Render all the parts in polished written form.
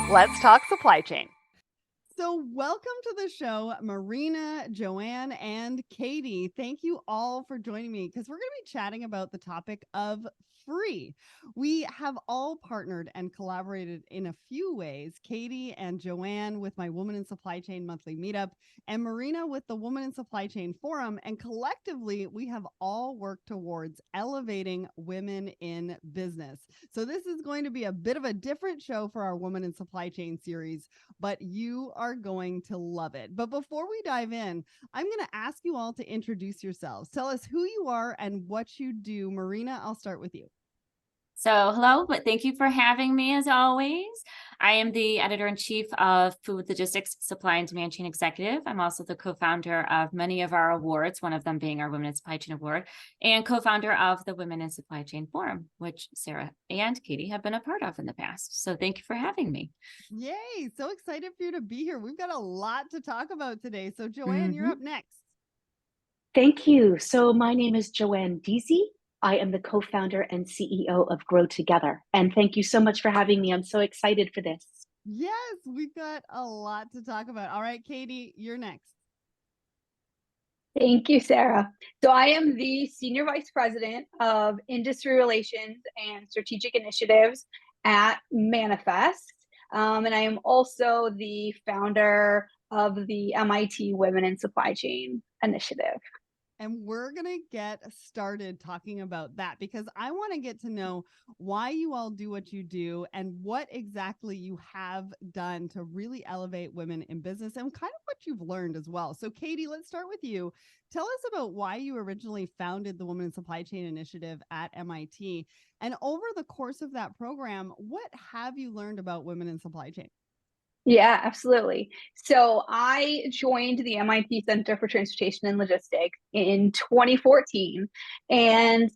Let's talk supply chain. So, welcome to the show, Marina, Jo Ann, and Katie. Thank you all for joining me because we're going to be chatting about the topic of free. We have all partnered and collaborated in a few ways. Katie and Jo Ann with my Woman in Supply Chain monthly meetup, and Marina with the Woman in Supply Chain forum. And collectively, we have all worked towards elevating women in business. So, this is going to be a bit of a different show for our Woman in Supply Chain series, but you are going to love it. But before we dive in, I'm going to ask you all to introduce yourselves. Tell us who you are and what you do. Marina, I'll start with you. So hello, but thank you for having me as always. I am the editor-in-chief of Food Logistics Supply and Demand Chain Executive. I'm also the co-founder of many of our awards, one of them being our Women in Supply Chain Award, and co-founder of the Women in Supply Chain Forum, which Sarah and Katie have been a part of in the past. So thank you for having me. Yay, so excited for you to be here. We've got a lot to talk about today. So Jo Ann, you're up next. Thank you. So my name is Jo Ann Dizy. I am the co-founder and CEO of Grow Together. And thank you so much for having me. I'm so excited for this. Yes, we've got a lot to talk about. All right, Katie, you're next. Thank you, Sarah. So I am the Senior Vice President of Industry Relations and Strategic Initiatives at Manifest. And I am also the founder of the MIT Women in Supply Chain Initiative. And we're going to get started talking about that because I want to get to know why you all do what you do and what exactly you have done to really elevate women in business and kind of what you've learned as well. So, Katie, let's start with you. Tell us about why you originally founded the Women in Supply Chain Initiative at MIT. And over the course of that program, what have you learned about women in supply chain? Yeah, absolutely. So I joined the MIT Center for Transportation and Logistics in 2014 and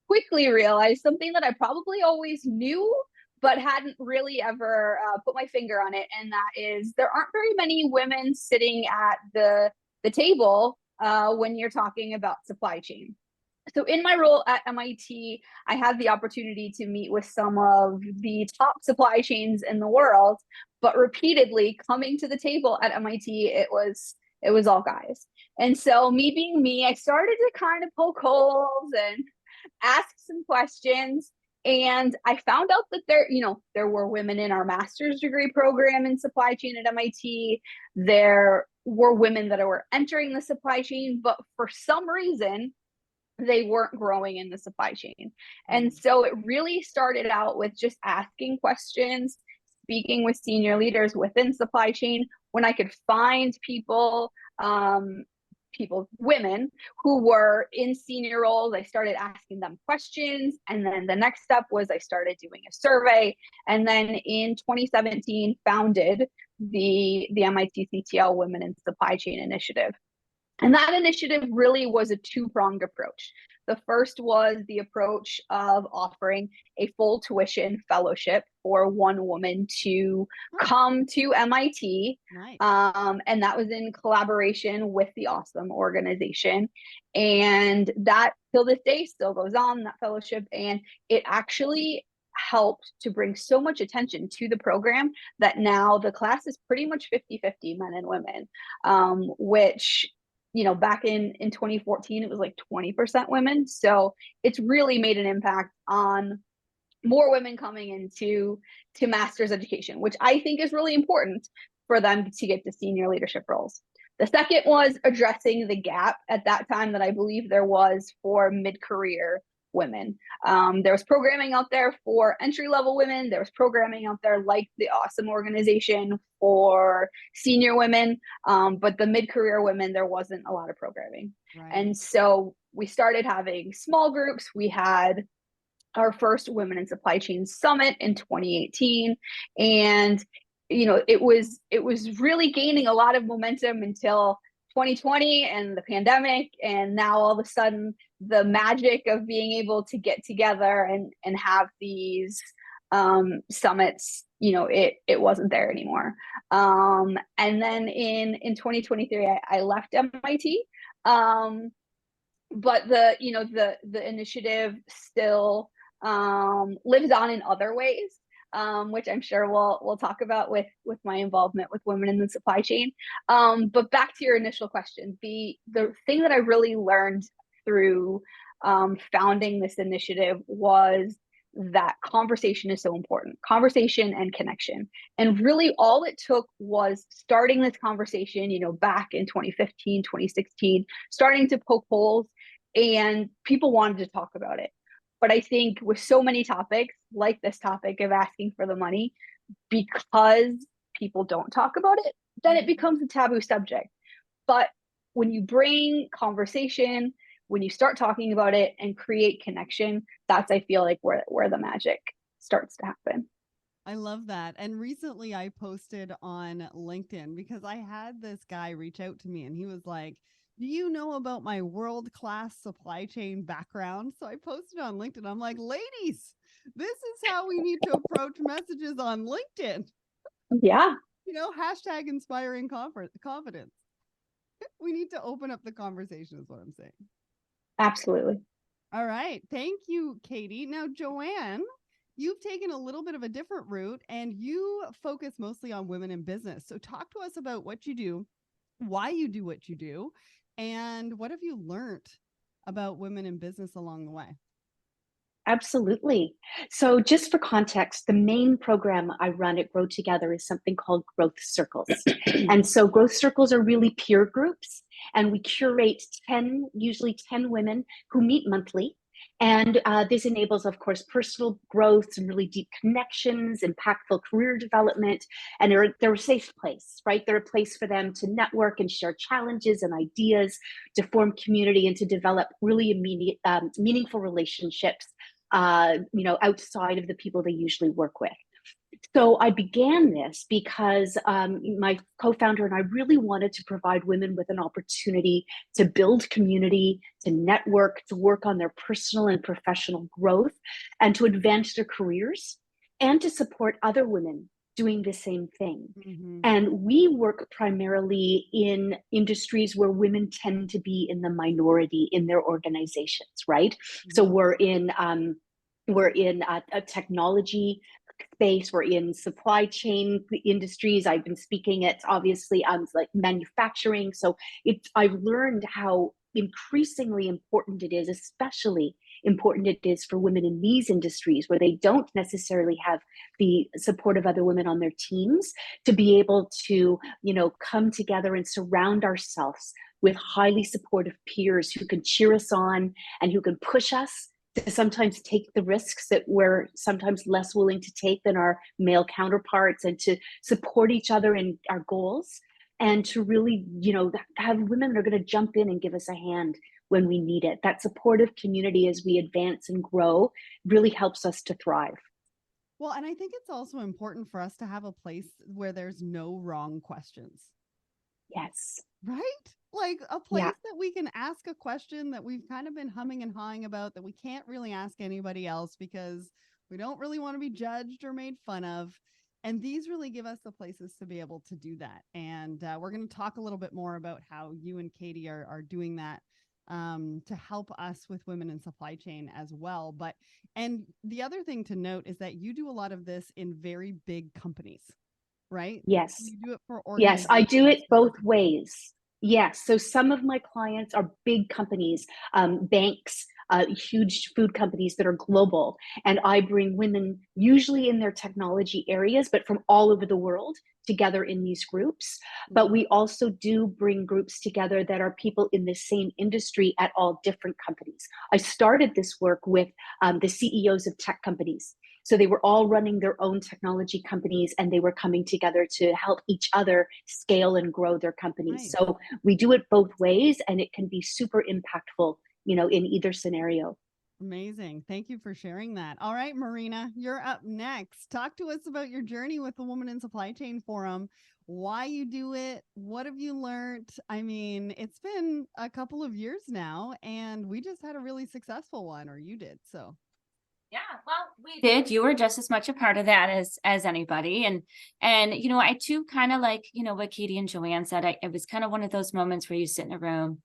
quickly realized something that I probably always knew, but hadn't really ever put my finger on it. And that is there aren't very many women sitting at the table when you're talking about supply chain. So in my role at MIT, I had the opportunity to meet with some of the top supply chains in the world, but repeatedly coming to the table at MIT, it was all guys. And so me being me, I started to kind of poke holes and ask some questions. And I found out that there were women in our master's degree program in supply chain at MIT. There were women that were entering the supply chain, but for some reason, they weren't growing in the supply chain. And so it really started out with just asking questions, speaking with senior leaders within supply chain. When I could find women who were in senior roles, I started asking them questions. And then the next step was I started doing a survey. And then in 2017, founded the MIT CTL Women in Supply Chain Initiative. And that initiative really was a two-pronged approach. The first was the approach of offering a full tuition fellowship for one woman to come to MIT. Nice. And that was in collaboration with the Awesome organization. And that till this day still goes on, that fellowship. And it actually helped to bring so much attention to the program that now the class is pretty much 50-50 men and women, which back in 2014, it was like 20% women. So it's really made an impact on more women coming into master's education, which I think is really important for them to get to senior leadership roles. The second was addressing the gap at that time that I believe there was for mid-career women. There was programming out there for entry-level women. There was programming out there like the Awesome organization for senior women. But the mid-career women, there wasn't a lot of programming. Right. And so we started having small groups. We had our first Women in Supply Chain Summit in 2018. And it was really gaining a lot of momentum until 2020 and the pandemic, and now all of a sudden the magic of being able to get together and have these summits, it wasn't there anymore. And then in 2023, I left MIT, but the initiative still lives on in other ways. which I'm sure we'll talk about with my involvement with women in the supply chain. But back to your initial question, the thing that I really learned through founding this initiative was that conversation is so important. Conversation and connection. And really all it took was starting this conversation, back in 2015, 2016, starting to poke holes, and people wanted to talk about it. But I think with so many topics like this topic of asking for the money, because people don't talk about it, then it becomes a taboo subject. But when you bring conversation, when you start talking about it and create connection, that's, I feel like, where the magic starts to happen. I love that. And recently I posted on LinkedIn because I had this guy reach out to me and he was like, do you know about my world-class supply chain background? So I posted on LinkedIn. I'm like, ladies, this is how we need to approach messages on LinkedIn. Yeah. Hashtag inspiring confidence. We need to open up the conversation is what I'm saying. Absolutely. All right. Thank you, Katie. Now, Jo Ann, you've taken a little bit of a different route and you focus mostly on women in business. So talk to us about what you do, why you do what you do, and what have you learned about women in business along the way? Absolutely. So just for context, the main program I run at Grow Together is something called Growth Circles. And so growth circles are really peer groups, and we curate usually 10 women who meet monthly. And this enables, of course, personal growth, some really deep connections, impactful career development, and they're a safe place, right? They're a place for them to network and share challenges and ideas, to form community, and to develop really immediate, meaningful relationships outside of the people they usually work with. So I began this because my co-founder and I really wanted to provide women with an opportunity to build community, to network, to work on their personal and professional growth, and to advance their careers, and to support other women doing the same thing. Mm-hmm. And we work primarily in industries where women tend to be in the minority in their organizations, right? Mm-hmm. So we're in a technology space, we're in supply chain industries. I've been speaking at obviously like manufacturing. So I've learned how increasingly important it is, especially important it is for women in these industries where they don't necessarily have the support of other women on their teams, to be able to, come together and surround ourselves with highly supportive peers who can cheer us on and who can push us to sometimes take the risks that we're sometimes less willing to take than our male counterparts, and to support each other in our goals, and to really, have women that are going to jump in and give us a hand when we need it. That supportive community as we advance and grow really helps us to thrive. Well, and I think it's also important for us to have a place where there's no wrong questions. Yes. Right? Like a place that we can ask a question that we've kind of been humming and hawing about that we can't really ask anybody else because we don't really want to be judged or made fun of. And these really give us the places to be able to do that. And we're going to talk a little bit more about how you and Katie are doing that to help us with women in supply chain as well. And the other thing to note is that you do a lot of this in very big companies, right? Yes. You do it for organizations. Yes, I do it both ways. Yes. So some of my clients are big companies, banks, huge food companies that are global. And I bring women, usually in their technology areas, but from all over the world, together in these groups. But we also do bring groups together that are people in the same industry at all different companies. I started this work with the CEOs of tech companies. So they were all running their own technology companies, and they were coming together to help each other scale and grow their companies. Nice. So we do it both ways, and it can be super impactful, in either scenario. Amazing. Thank you for sharing that. All right, Marina, you're up next. Talk to us about your journey with the Women in Supply Chain Forum, why you do it, what have you learned? I mean, it's been a couple of years now, and we just had a really successful one, or you did. So yeah, well, we did. You were just as much a part of that as anybody. And I too kind of like, what Katie and Jo Ann said, it was kind of one of those moments where you sit in a room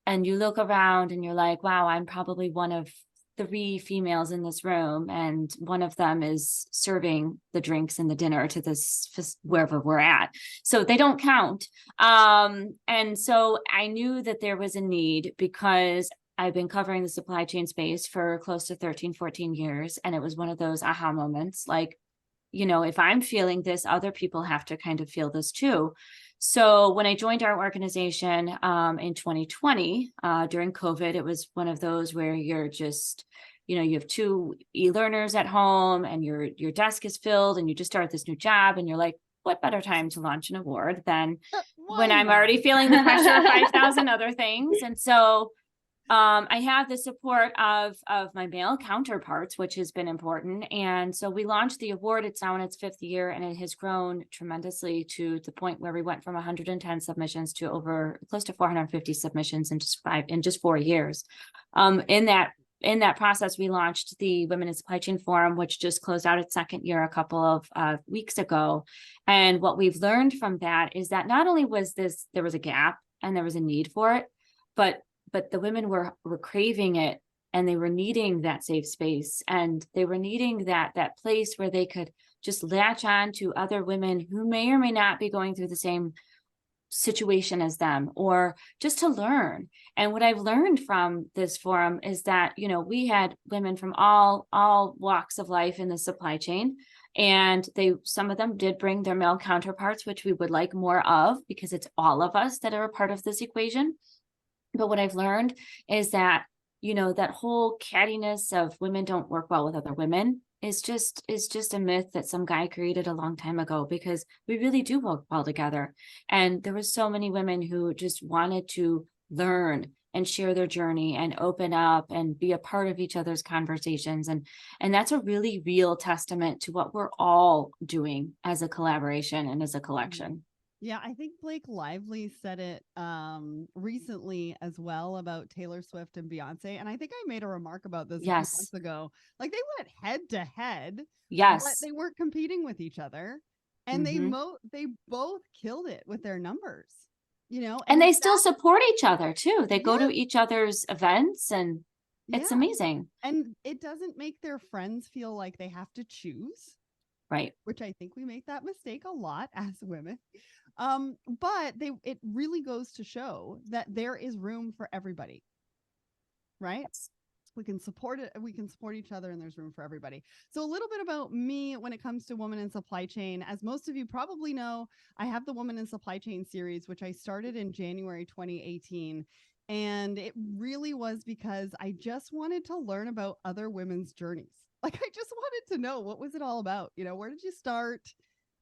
and you look around and you're like, wow, I'm probably one of 3 females in this room, and one of them is serving the drinks and the dinner to this wherever we're at. So they don't count. And so I knew that there was a need because I've been covering the supply chain space for close to 13, 14 years. And it was one of those aha moments, like, you know, if I'm feeling this, other people have to kind of feel this too. So when I joined our organization in 2020, during COVID, it was one of those where you're just, you know, you have 2 e-learners at home and your desk is filled and you just start this new job and you're like, what better time to launch an award than when I'm already feeling the pressure of 5,000 other things. And so I have the support of my male counterparts, which has been important. And so we launched the award. It's now in its 5th year, and it has grown tremendously to the point where we went from 110 submissions to over close to 450 submissions in just 4 years. In that process, we launched the Women in Supply Chain Forum, which just closed out its 2nd year a couple of weeks ago. And what we've learned from that is that not only was there was a gap and there was a need for it, but the women were craving it, and they were needing that safe space, and they were needing that place where they could just latch on to other women who may or may not be going through the same situation as them, or just to learn. And what I've learned from this forum is that, you know, we had women from all walks of life in the supply chain, and some of them did bring their male counterparts, which we would like more of, because it's all of us that are a part of this equation. But what I've learned is that, you know, that whole cattiness of women don't work well with other women is just a myth that some guy created a long time ago, because we really do work well together. And there was so many women who just wanted to learn and share their journey and open up and be a part of each other's conversations. And that's a really real testament to what we're all doing as a collaboration and as a collection. Yeah, I think Blake Lively said it recently as well about Taylor Swift and Beyonce. And I think I made a remark about this a few months ago. Like, they went head to head, but Yes. they weren't competing with each other. And they both killed it with their numbers, you know. And they still support each other too. They go to each other's events, and it's amazing. And it doesn't make their friends feel like they have to choose. Right. Which I think we make that mistake a lot as women. But it really goes to show that there is room for everybody. Right? Yes. We can support it. We can support each other, and there's room for everybody. So a little bit about me when it comes to women in supply chain. As most of you probably know, I have the Women in Supply Chain series, which I started in January 2018. And it really was because I just wanted to learn about other women's journeys. Like, I just wanted to know, what was it all about? You know, where did you start?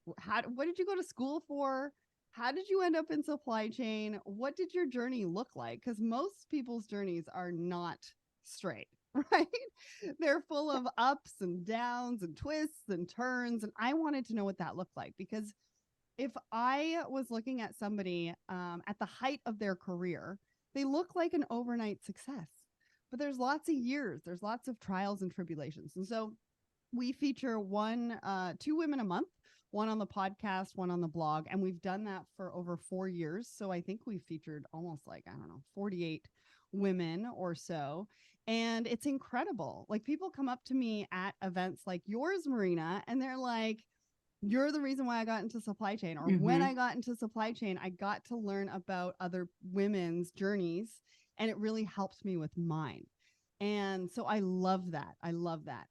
What did you go to school for? How did you end up in supply chain? What did your journey look like? Because most people's journeys are not straight, right? They're full of ups and downs and twists and turns. And I wanted to know what that looked like, because if I was looking at somebody at the height of their career, they look like an overnight success. But there's lots of years, there's lots of trials and tribulations. And so we feature 2 women a month, one on the podcast, one on the blog. And we've done that for over 4 years. So I think we've featured almost 48 women or so. And it's incredible. Like, people come up to me at events like yours, Marina, and they're like, you're the reason why I got into supply chain. Or when I got into supply chain, I got to learn about other women's journeys, and it really helped me with mine. And so I love that.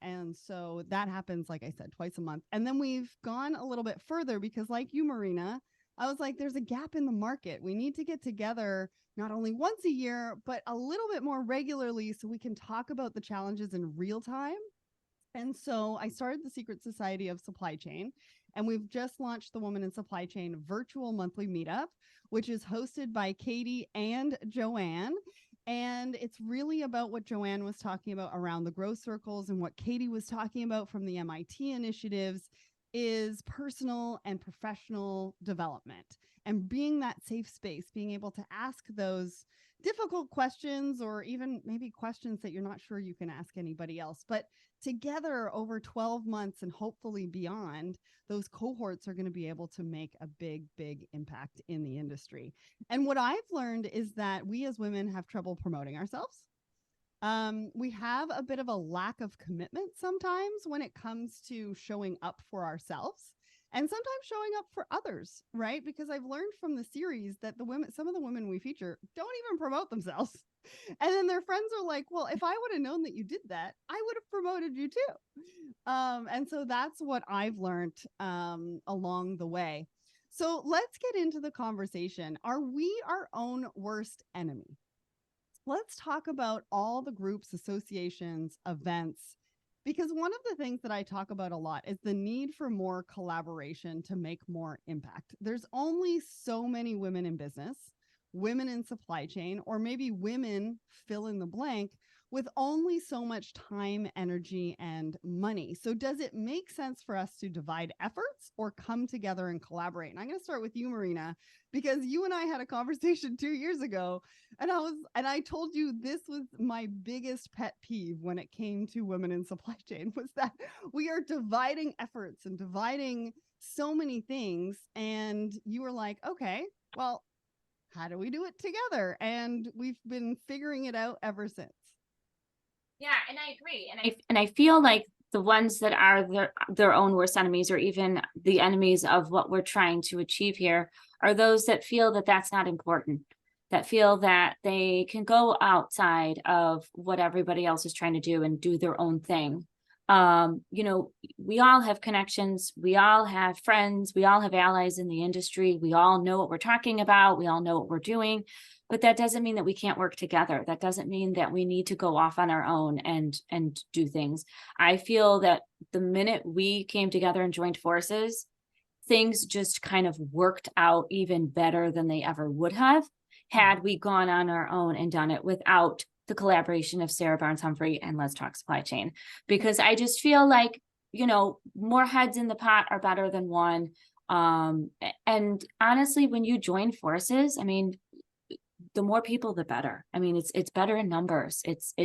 And so that happens, like I said, twice a month. And then we've gone a little bit further because, like you, Marina, I was like, there's a gap in the market. We need to get together not only once a year, but a little bit more regularly so we can talk about the challenges in real time. And so I started the Secret Society of Supply Chain, and we've just launched the Woman in Supply Chain virtual monthly meetup, which is hosted by Katie and Jo Ann. And it's really about what Jo Ann was talking about around the growth circles, and what Katie was talking about from the MIT initiatives is personal and professional development, and being that safe space, being able to ask those difficult questions, or even maybe questions that you're not sure you can ask anybody else. But together over 12 months and hopefully beyond, those cohorts are going to be able to make a big, big impact in the industry. And what I've learned is that we as women have trouble promoting ourselves. We have a bit of a lack of commitment sometimes when it comes to showing up for ourselves and sometimes showing up for others, right? Because I've learned from the series that some of the women we feature don't even promote themselves. And then their friends are like, well, if I would have known that you did that, I would have promoted you too. And so that's what I've learned along the way. So let's get into the conversation. Are we our own worst enemy? Let's talk about all the groups, associations, events, because one of the things that I talk about a lot is the need for more collaboration to make more impact. There's only so many women in business, women in supply chain, or maybe women fill in the blank with only so much time, energy, and money. So does it make sense for us to divide efforts or come together and collaborate? And I'm going to start with you, Marina, because you and I had a conversation 2 years ago, and I told you this was my biggest pet peeve when it came to women in supply chain, was that we are dividing efforts and dividing so many things. And you were like, okay, well, how do we do it together? And we've been figuring it out ever since. Yeah, and I agree. And I feel like the ones that are their own worst enemies, or even the enemies of what we're trying to achieve here, are those that feel that that's not important, that feel that they can go outside of what everybody else is trying to do and do their own thing. You know, we all have connections, we all have friends, we all have allies in the industry, we all know what we're talking about, we all know what we're doing. But that doesn't mean that we can't work together. That doesn't mean that we need to go off on our own and do things. I feel that the minute we came together and joined forces, things just kind of worked out even better than they ever would have had we gone on our own and done it without the collaboration of Sarah Barnes Humphrey and Let's Talk Supply Chain. Because I just feel like, you know, more heads in the pot are better than one. And honestly, when you join forces, I mean, the more people, the better. I mean, it's better in numbers. It's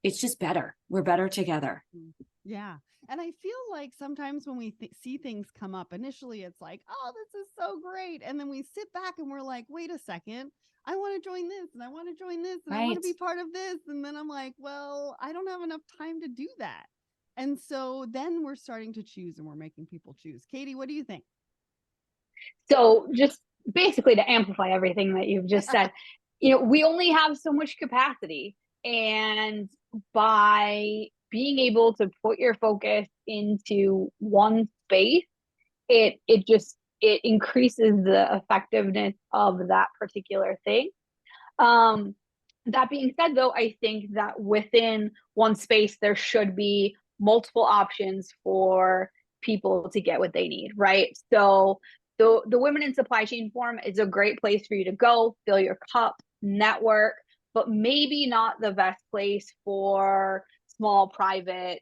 just better. We're better together. Yeah. And I feel like sometimes when we see things come up, initially it's like, oh, this is so great. And then we sit back and we're like, wait a second, I want to join this and I want to join this and I want to Right. be part of this. And then I'm like, well, I don't have enough time to do that. And so then we're starting to choose and we're making people choose. Katie, what do you think? So just basically to amplify everything that you've just said, we only have so much capacity, and by being able to put your focus into one space, it increases the effectiveness of that particular thing. That being said, though, I think that within one space there should be multiple options for people to get what they need, right? So the Women in Supply Chain Forum is a great place for you to go, fill your cup, network, but maybe not the best place for small private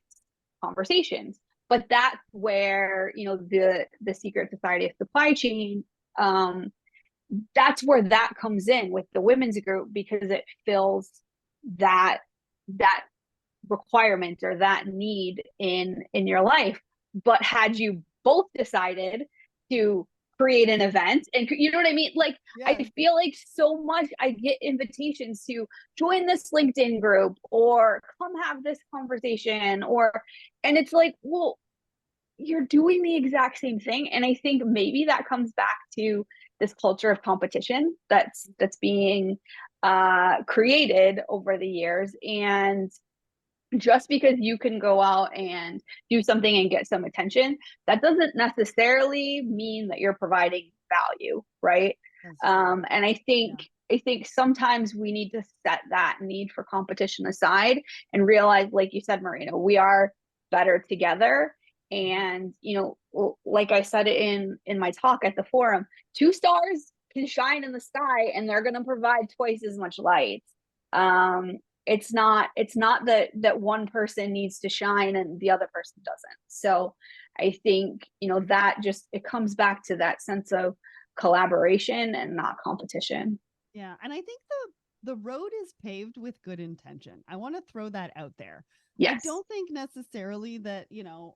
conversations. But that's where the Secret Society of Supply Chain, that's where that comes in with the women's group, because it fills that requirement or that need in your life. But had you both decided to create an event, and you know what I mean, like, Yeah. I feel like so much I get invitations to join this LinkedIn group or come have this conversation, and it's like, well, you're doing the exact same thing. And I think maybe that comes back to this culture of competition that's being created over the years. And just because you can go out and do something and get some attention, that doesn't necessarily mean that you're providing value, right? And I think sometimes we need to set that need for competition aside and realize, like you said, Marina, we are better together. And like I said in my talk at the forum, two stars can shine in the sky and they're going to provide twice as much light. It's not that one person needs to shine and the other person doesn't. So I think that just, it comes back to that sense of collaboration and not competition. Yeah. And I think the road is paved with good intention. I want to throw that out there. Yes. I don't think necessarily that,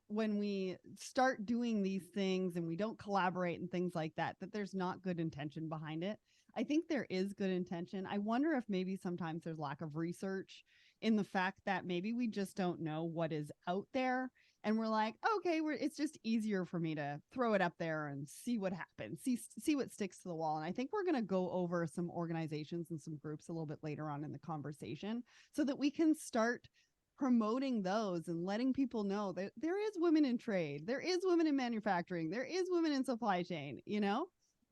when we start doing these things and we don't collaborate and things like that, that there's not good intention behind it. I think there is good intention. I wonder if maybe sometimes there's lack of research in the fact that maybe we just don't know what is out there. And we're like, okay, it's just easier for me to throw it up there and see what happens, see what sticks to the wall. And I think we're going to go over some organizations and some groups a little bit later on in the conversation so that we can start promoting those and letting people know that there is women in trade, there is women in manufacturing, there is women in supply chain,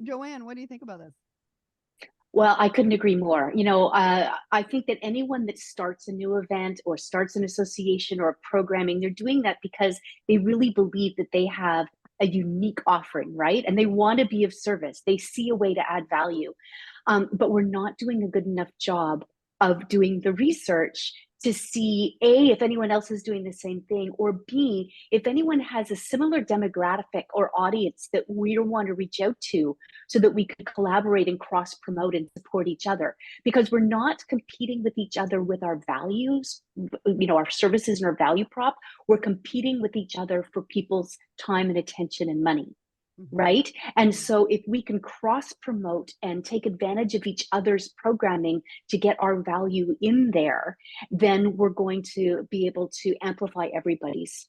Jo Ann, what do you think about this? Well, I couldn't agree more. I think that anyone that starts a new event or starts an association or programming, they're doing that because they really believe that they have a unique offering, right? And they want to be of service. They see a way to add value. But we're not doing a good enough job of doing the research to see A, if anyone else is doing the same thing, or B, if anyone has a similar demographic or audience that we want to reach out to so that we could collaborate and cross promote and support each other. Because we're not competing with each other with our values, our services and our value prop. We're competing with each other for people's time and attention and money. Right. And so if we can cross promote and take advantage of each other's programming to get our value in there, then we're going to be able to amplify everybody's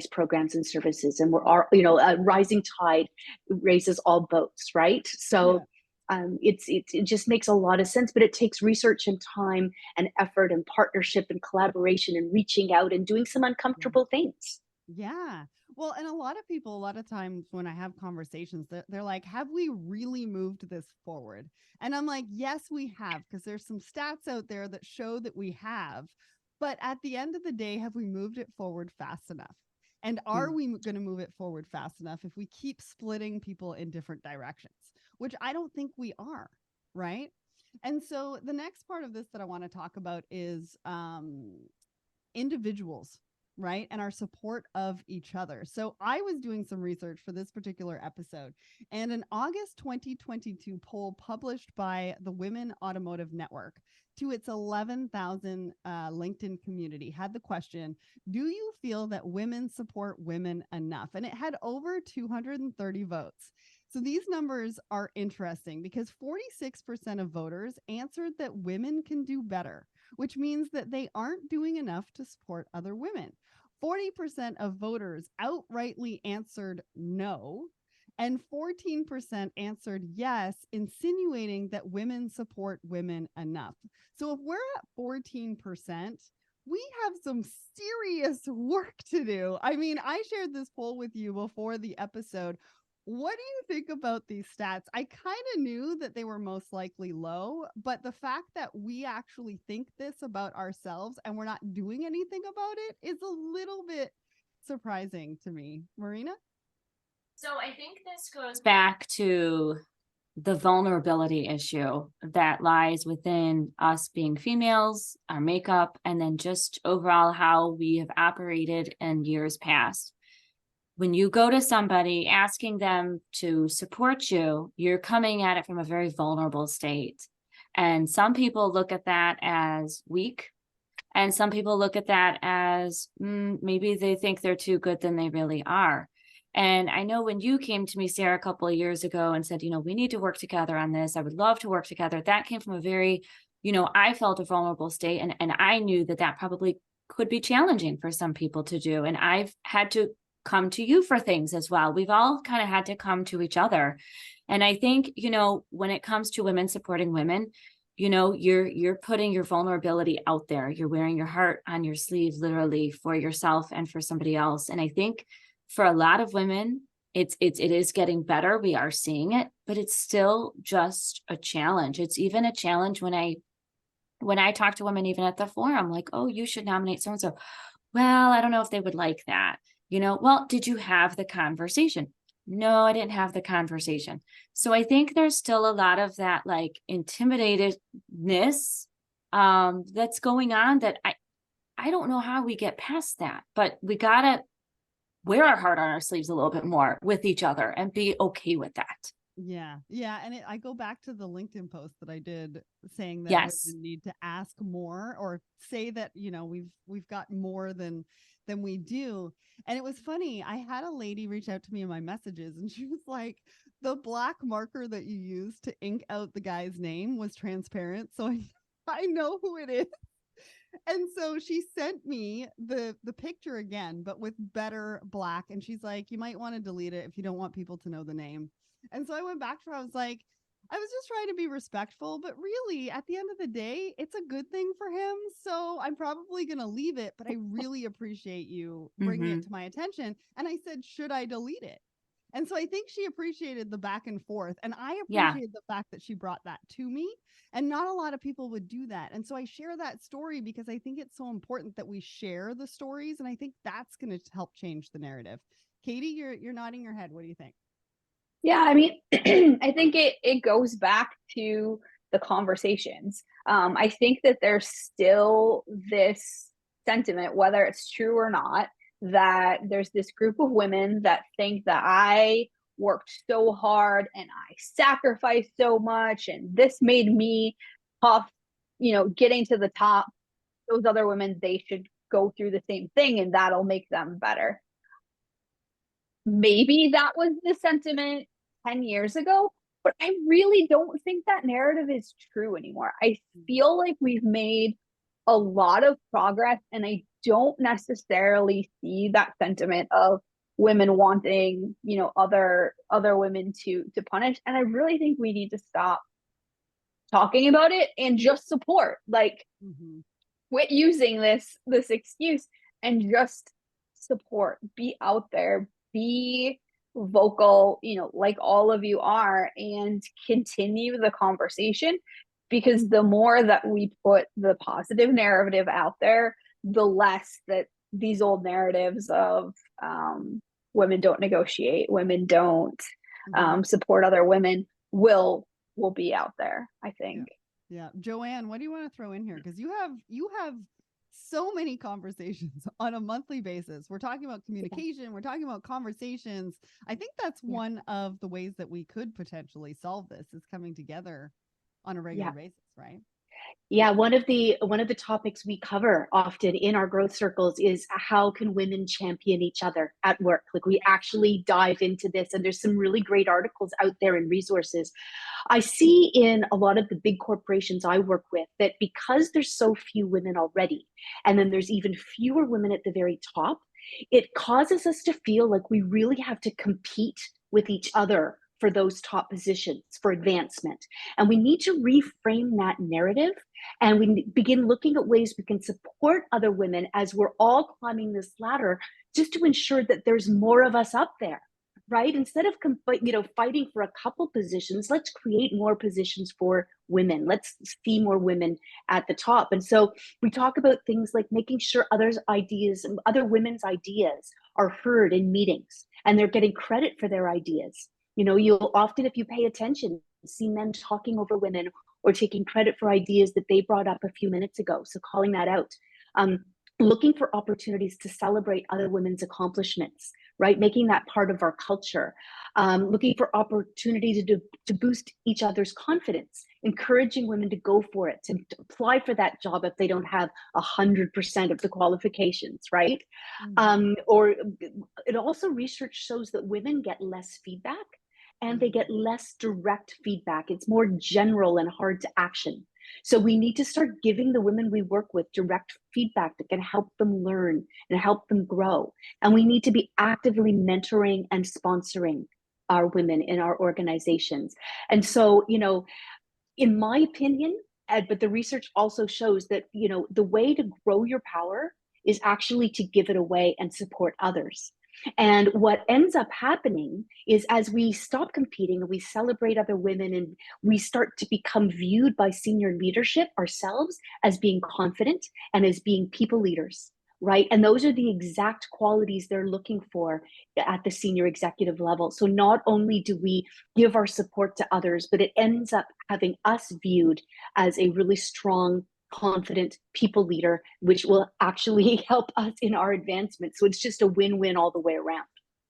programs and services. And a rising tide raises all boats. Right. So it just makes a lot of sense, but it takes research and time and effort and partnership and collaboration and reaching out and doing some uncomfortable things. Yeah. Well, and a lot of times when I have conversations, they're like, have we really moved this forward? And I'm like, yes, we have, because there's some stats out there that show that we have. But at the end of the day, have we moved it forward fast enough? And are we going to move it forward fast enough if we keep splitting people in different directions, which I don't think we are, right? And so the next part of this that I want to talk about is individuals, right? And our support of each other. So I was doing some research for this particular episode, and an August 2022 poll published by the Women Automotive Network to its 11,000 LinkedIn community had the question, do you feel that women support women enough? And it had over 230 votes. So these numbers are interesting because 46% of voters answered that women can do better, which means that they aren't doing enough to support other women. 40% of voters outrightly answered no, and 14% answered yes, insinuating that women support women enough. So if we're at 14%, we have some serious work to do. I mean, I shared this poll with you before the episode. What do you think about these stats? I kind of knew that they were most likely low, but the fact that we actually think this about ourselves and we're not doing anything about it is a little bit surprising to me. Marina? So I think this goes back to the vulnerability issue that lies within us being females, our makeup, and then just overall how we have operated in years past. When you go to somebody asking them to support you, you're coming at it from a very vulnerable state. And some people look at that as weak. And some people look at that as maybe they think they're too good than they really are. And I know when you came to me, Sarah, a couple of years ago and said, we need to work together on this. I would love to work together. That came from a very, I felt a vulnerable state. And I knew that probably could be challenging for some people to do. And I've had to come to you for things as well. We've all kind of had to come to each other. And I think, when it comes to women supporting women, you're putting your vulnerability out there. You're wearing your heart on your sleeve, literally, for yourself and for somebody else. And I think for a lot of women, it is getting better. We are seeing it, but it's still just a challenge. It's even a challenge when I talk to women, even at the forum, like, oh, you should nominate so-and-so. Well, I don't know if they would like that. Well, did you have the conversation? No, I didn't have the conversation. So I think there's still a lot of that like intimidatedness that's going on that I don't know how we get past that, but we gotta wear our heart on our sleeves a little bit more with each other and be okay with that. Yeah. Yeah. And I go back to the LinkedIn post that I did saying that Yes. women need to ask more or say that, we've got more than we do. And it was funny. I had a lady reach out to me in my messages and she was like, the black marker that you used to ink out the guy's name was transparent. So I know who it is. And so she sent me the picture again, but with better black. And she's like, you might want to delete it if you don't want people to know the name. And so I went back to her. I was like, I was just trying to be respectful, but really, at the end of the day, it's a good thing for him. So I'm probably going to leave it, but I really appreciate you bringing it to my attention. And I said, should I delete it? And so I think she appreciated the back and forth. And I Yeah. appreciate the fact that she brought that to me. And not a lot of people would do that. And so I share that story because I think it's so important that we share the stories. And I think that's going to help change the narrative. Katie, you're nodding your head. What do you think? Yeah, I mean, I think it goes back to the conversations. I think that there's still this sentiment, whether it's true or not, that there's this group of women that think that I worked so hard and I sacrificed so much and this made me tough, getting to the top. Those other women, they should go through the same thing and that'll make them better. Maybe that was the sentiment 10 years ago, but I really don't think that narrative is true anymore. I feel like we've made a lot of progress, and I don't necessarily see that sentiment of women wanting, other women to punish. And I really think we need to stop talking about it and just support. Like, quit using this excuse and just support. Be out there, be vocal, like all of you are, and continue the conversation, because the more that we put the positive narrative out there, the less that these old narratives of women don't negotiate, women don't support other women will be out there, I think. Yeah. Jo Ann, what do you want to throw in here? Because you have so many conversations on a monthly basis. We're talking about communication. We're talking about conversations. I think that's one of the ways that we could potentially solve this, is coming together on a regular basis, right? Yeah, one of the topics we cover often in our growth circles is how can women champion each other at work? Like, we actually dive into this, and there's some really great articles out there and resources. I see in a lot of the big corporations I work with that because there's so few women already, and then there's even fewer women at the very top, it causes us to feel like we really have to compete with each other for those top positions, for advancement. And we need to reframe that narrative, and we begin looking at ways we can support other women as we're all climbing this ladder, just to ensure that there's more of us up there, right? Instead of fighting for a couple positions, let's create more positions for women. Let's see more women at the top. And so we talk about things like making sure other women's ideas are heard in meetings, and they're getting credit for their ideas. You'll often, if you pay attention, see men talking over women or taking credit for ideas that they brought up a few minutes ago. So calling that out. Looking for opportunities to celebrate other women's accomplishments, right? Making that part of our culture. Looking for opportunities to boost each other's confidence, encouraging women to go for it, to apply for that job if they don't have 100% of the qualifications, right? Or it also, research shows that women get less feedback, and they get less direct feedback. It's more general and hard to action. So we need to start giving the women we work with direct feedback that can help them learn and help them grow. And we need to be actively mentoring and sponsoring our women in our organizations. And so, in my opinion, but the research also shows that, the way to grow your power is actually to give it away and support others. And what ends up happening is, as we stop competing and we celebrate other women, and we start to become viewed by senior leadership ourselves as being confident and as being people leaders, right? And those are the exact qualities they're looking for at the senior executive level. So not only do we give our support to others, but it ends up having us viewed as a really strong, confident people leader, which will actually help us in our advancement. So it's just a win-win all the way around.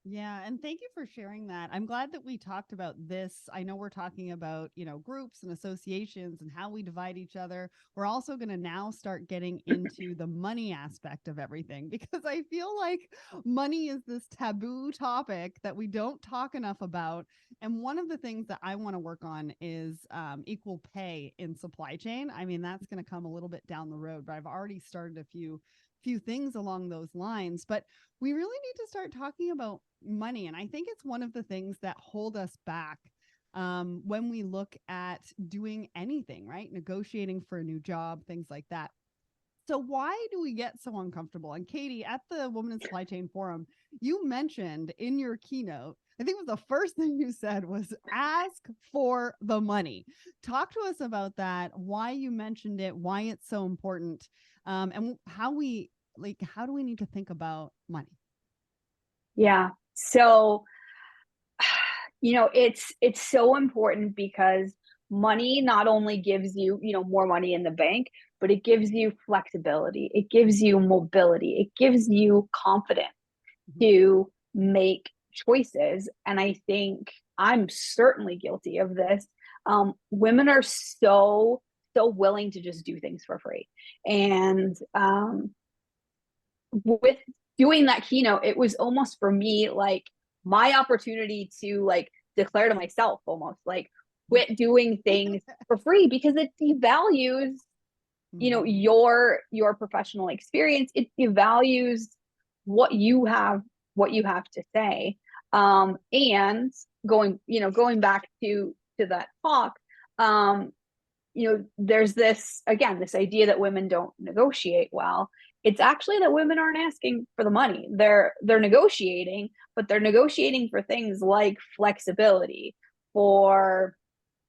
Yeah, and thank you for sharing that. I'm glad that we talked about this. I know we're talking about, groups and associations and how we divide each other. We're also going to now start getting into the money aspect of everything because I feel like money is this taboo topic that we don't talk enough about. And one of the things that I want to work on is equal pay in supply chain. I mean, that's going to come a little bit down the road, but I've already started a few things along those lines. But we really need to start talking about money. And I think it's one of the things that hold us back when we look at doing anything, right? Negotiating for a new job, things like that. So why do we get so uncomfortable? And Katie, at the Women in Supply Chain Forum, you mentioned in your keynote, I think it was the first thing you said was ask for the money. Talk to us about that, why you mentioned it, why it's so important, and how how do we need to think about money? Yeah. So, it's so important because money not only gives you, more money in the bank, but it gives you flexibility. It gives you mobility. It gives you confidence to make choices. And I think I'm certainly guilty of this. Women are so willing to just do things for free. And with doing that keynote, it was almost for me like my opportunity to like declare to myself almost like quit doing things for free because it devalues your professional experience. It devalues what you have to say. And going back to that talk, there's this idea that women don't negotiate well. It's actually that women aren't asking for the money. They're negotiating, but they're negotiating for things like flexibility, for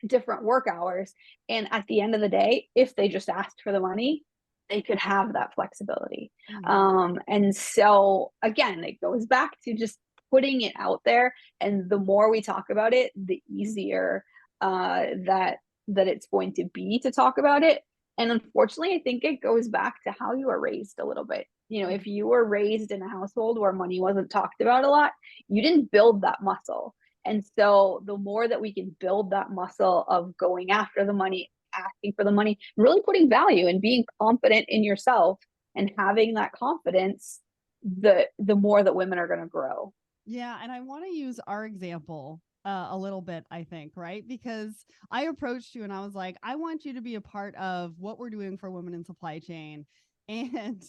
different work hours. And at the end of the day, if they just asked for the money, they could have that flexibility. And so again, it goes back to just putting it out there. And the more we talk about it, the easier that it's going to be to talk about it. And unfortunately, I think it goes back to how you were raised a little bit. If you were raised in a household where money wasn't talked about a lot, you didn't build that muscle. And so the more that we can build that muscle of going after the money, asking for the money, really putting value and being confident in yourself and having that confidence, the more that women are going to grow. Yeah. And I want to use our example a little bit, I think, right? Because I approached you and I was like, I want you to be a part of what we're doing for women in supply chain. And,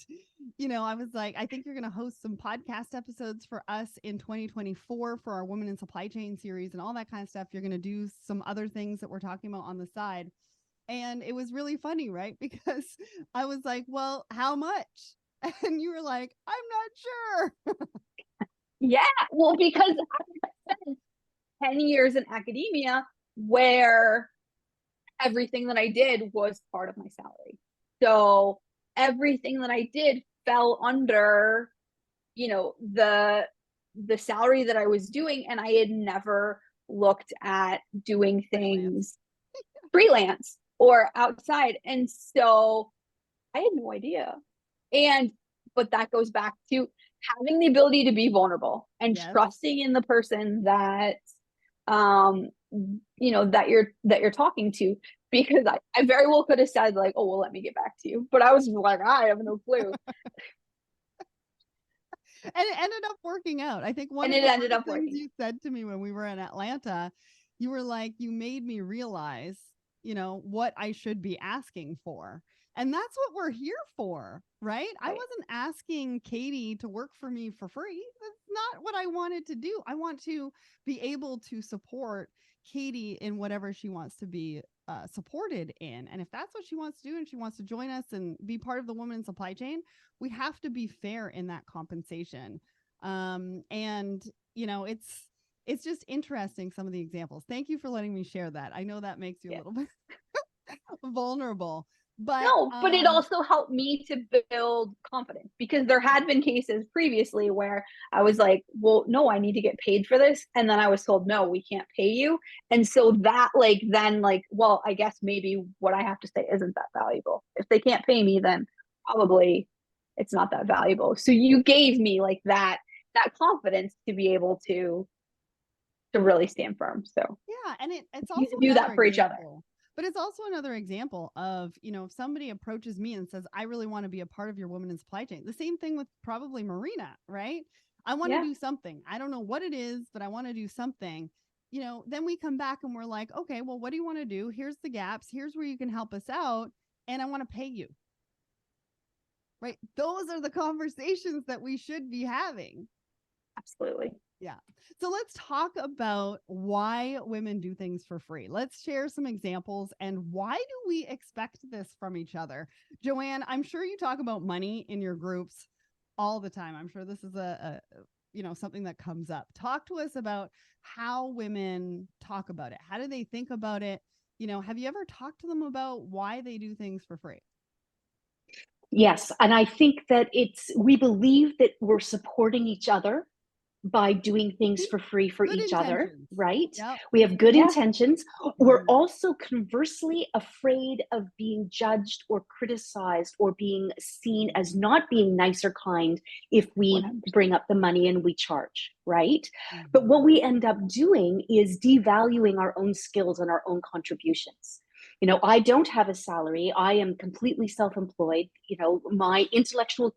I was like, I think you're going to host some podcast episodes for us in 2024 for our Women in Supply Chain series and all that kind of stuff. You're going to do some other things that we're talking about on the side. And it was really funny, right? Because I was like, well, how much? And you were like, I'm not sure. Yeah. Well, because I spent 10 years in academia where everything that I did was part of my salary. So everything that I did fell under, the salary that I was doing. And I had never looked at doing things freelance or outside. And so I had no idea. But that goes back to having the ability to be vulnerable and trusting in the person that that you're talking to, because I very well could have said like, oh well, let me get back to you, but I was like, I have no clue. And it ended up working out. I think one of the things you said to me when we were in Atlanta, you were like, you made me realize, what I should be asking for. And that's what we're here for, right? I wasn't asking Katie to work for me for free. That's not what I wanted to do. I want to be able to support Katie in whatever she wants to be supported in. And if that's what she wants to do and she wants to join us and be part of the Women in Supply Chain, we have to be fair in that compensation. And it's just interesting, some of the examples. Thank you for letting me share that. I know that makes you a little bit vulnerable. But no, but it also helped me to build confidence, because there had been cases previously where I was like, well, no, I need to get paid for this. And then I was told, no, we can't pay you. And so that well, I guess maybe what I have to say isn't that valuable. If they can't pay me, then probably it's not that valuable. So you gave me like that that confidence to be able to really stand firm. So Yeah, and it's you also do that another for each other. example. But it's also another example of, if somebody approaches me and says, I really want to be a part of your women in supply chain. The same thing with probably Marina, right? I want to Yeah. do something. I don't know what it is, but I want to do something. Then we come back and we're like, okay, well, what do you want to do? Here's the gaps. Here's where you can help us out. And I want to pay you. Right? Those are the conversations that we should be having. Absolutely. Yeah. So let's talk about why women do things for free. Let's share some examples and why do we expect this from each other? Jo Ann, I'm sure you talk about money in your groups all the time. I'm sure this is a something that comes up. Talk to us about how women talk about it. How do they think about it? Have you ever talked to them about why they do things for free? Yes. And I think that we believe that we're supporting each other by doing things for free for Good each other, intentions. right? Yep. We have good Yeah. intentions. We're also conversely afraid of being judged or criticized or being seen as not being nice or kind if we 100%. bring up the money and we charge, right? But what we end up doing is devaluing our own skills and our own contributions. I don't have a salary. I am completely self-employed. My intellectual,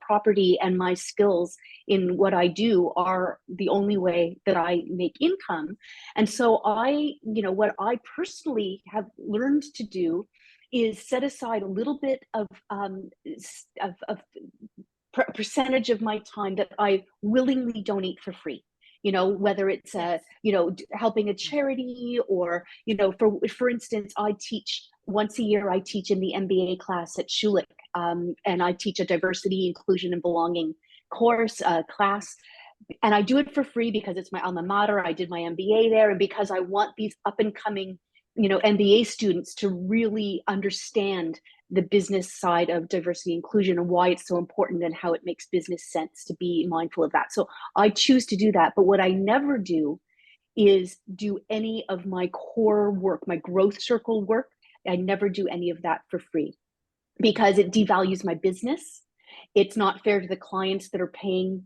property and my skills in what I do are the only way that I make income. And so what I personally have learned to do is set aside a little bit of percentage of my time that I willingly donate for free. Whether it's helping a charity or, for instance, I teach once a year, I teach in the MBA class at Schulich, and I teach a diversity, inclusion, and belonging class. And I do it for free because it's my alma mater. I did my MBA there. And because I want these up and coming, MBA students to really understand the business side of diversity inclusion and why it's so important and how it makes business sense to be mindful of that. So I choose to do that. But what I never do is do any of my core work, my growth circle work. I never do any of that for free because it devalues my business. It's not fair to the clients that are paying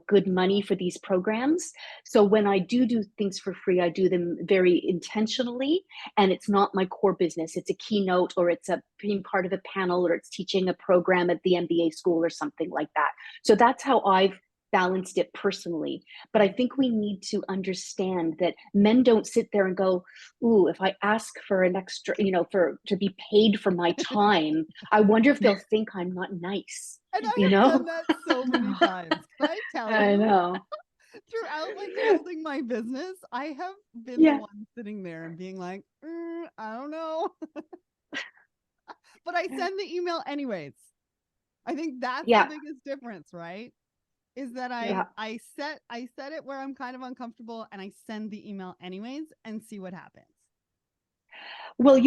good money for these programs. So when I do things for free, I do them very intentionally, and it's not my core business. It's a keynote, or it's being part of a panel, or it's teaching a program at the MBA school or something like that. So that's how I've balanced it personally. But I think we need to understand that men don't sit there and go, ooh, if I ask for an extra, to be paid for my time, I wonder if they'll think I'm not nice. And I have done that so many times. Can I tell you? I know. Throughout building my business, I have been the one sitting there and being like, I don't know. But I send the email anyways. I think that's the biggest difference, right? Is that I set it where I'm kind of uncomfortable and I send the email anyways and see what happens. Well,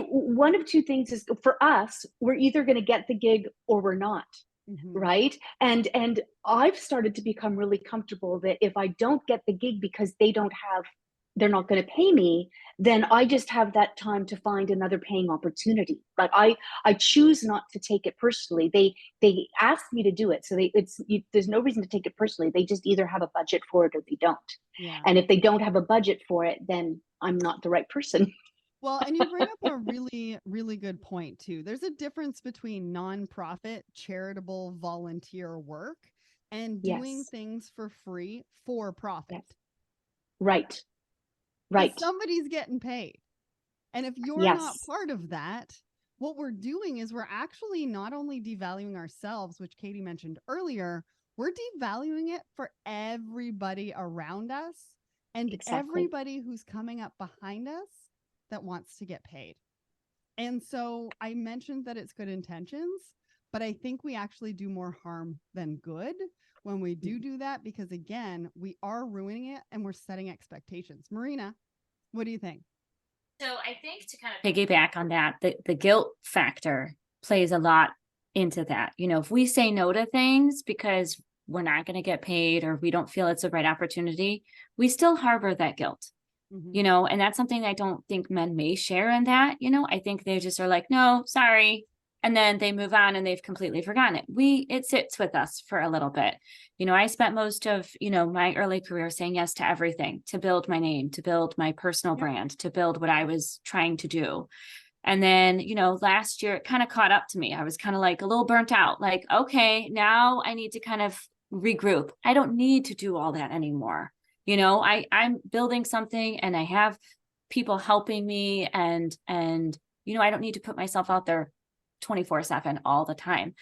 one of two things is, for us, we're either going to get the gig or we're not. Right. And I've started to become really comfortable that if I don't get the gig because they're not going to pay me, then I just have that time to find another paying opportunity. Like I choose not to take it personally. They ask me to do it. So there's no reason to take it personally. They just either have a budget for it or they don't. Yeah. And if they don't have a budget for it, then I'm not the right person. Well, and you bring up a really, really good point too. There's a difference between nonprofit, charitable, volunteer work and doing things for free for profit. Right. Right. Somebody's getting paid. And if you're not part of that, what we're doing is we're actually not only devaluing ourselves, which Katie mentioned earlier, we're devaluing it for everybody around us and everybody who's coming up behind us that wants to get paid. And so I mentioned that it's good intentions, but I think we actually do more harm than good when we do that, because again, we are ruining it and we're setting expectations. Marina, what do you think? So I think to kind of piggyback on that, the guilt factor plays a lot into that. If we say no to things because we're not going to get paid or we don't feel it's the right opportunity, we still harbor that guilt. And that's something I don't think men may share in that. I think they just are like, no, sorry, and then they move on and they've completely forgotten it. It sits with us for a little bit. I spent most of, my early career saying yes to everything, to build my name, to build my personal brand, to build what I was trying to do. And then, last year it kind of caught up to me. I was kind of like a little burnt out, like, okay, now I need to kind of regroup. I don't need to do all that anymore. I'm building something and I have people helping me, and I don't need to put myself out there 24/7 all the time.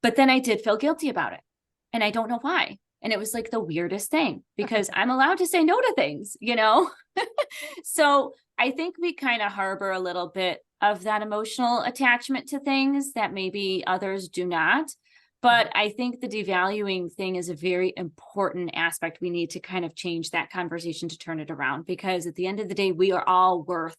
But then I did feel guilty about it. And I don't know why. And it was like the weirdest thing, because I'm allowed to say no to things, So I think we kind of harbor a little bit of that emotional attachment to things that maybe others do not. But I think the devaluing thing is a very important aspect. We need to kind of change that conversation to turn it around, because at the end of the day, we are all worth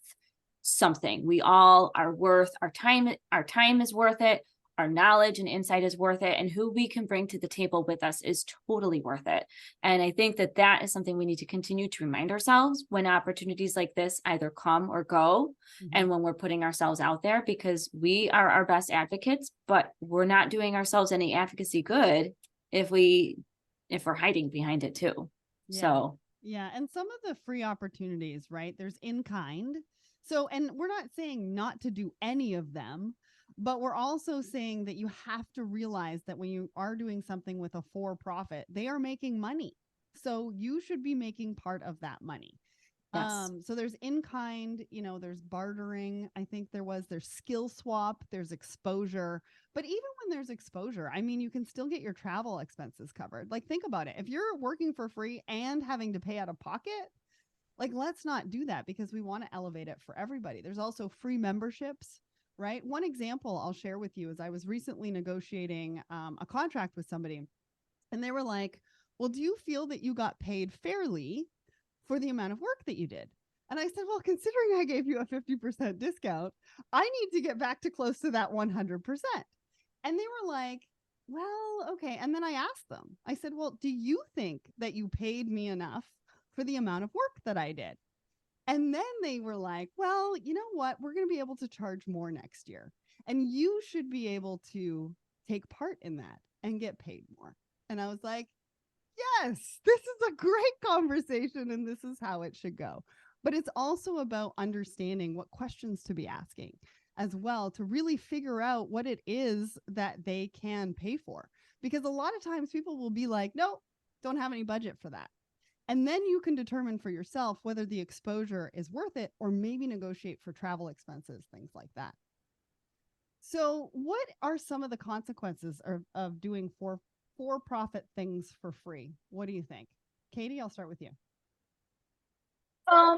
something. We all are worth our time. Our time is worth it. Our knowledge and insight is worth it. And who we can bring to the table with us is totally worth it. And I think that is something we need to continue to remind ourselves when opportunities like this either come or go, and when we're putting ourselves out there, because we are our best advocates, but we're not doing ourselves any advocacy good if we're hiding behind it too. Yeah. So yeah. And some of the free opportunities, right? There's in kind. So, and we're not saying not to do any of them, but we're also saying that you have to realize that when you are doing something with a for-profit, they are making money. So you should be making part of that money. yes. So there's in kind, there's bartering. I think there's skill swap, there's exposure. But even when there's exposure, I mean, you can still get your travel expenses covered. Like, think about it. If you're working for free and having to pay out of pocket, like, let's not do that, because we want to elevate it for everybody. There's also free memberships, right? One example I'll share with you is I was recently negotiating a contract with somebody, and they were like, well, do you feel that you got paid fairly for the amount of work that you did? And I said, well, considering I gave you a 50% discount, I need to get back to close to that 100%. And they were like, well, okay. And then I asked them, I said, well, do you think that you paid me enough for the amount of work that I did? And then they were like, well, you know what? We're going to be able to charge more next year. And you should be able to take part in that and get paid more. And I was like, yes, this is a great conversation and this is how it should go. But it's also about understanding what questions to be asking as well, to really figure out what it is that they can pay for. Because a lot of times people will be like, no, don't have any budget for that. And then you can determine for yourself whether the exposure is worth it, or maybe negotiate for travel expenses, things like that. So what are some of the consequences of doing for-profit things for free? What do you think? Katie, I'll start with you.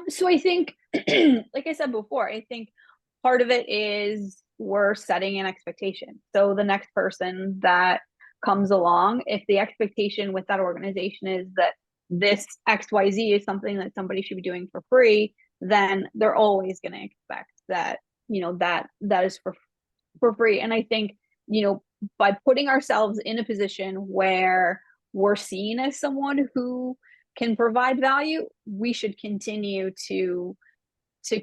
So I think, like I said before, I think part of it is we're setting an expectation. So the next person that comes along, if the expectation with that organization is that this XYZ is something that somebody should be doing for free, then they're always going to expect that, that is for free. And I think, by putting ourselves in a position where we're seen as someone who can provide value, we should continue to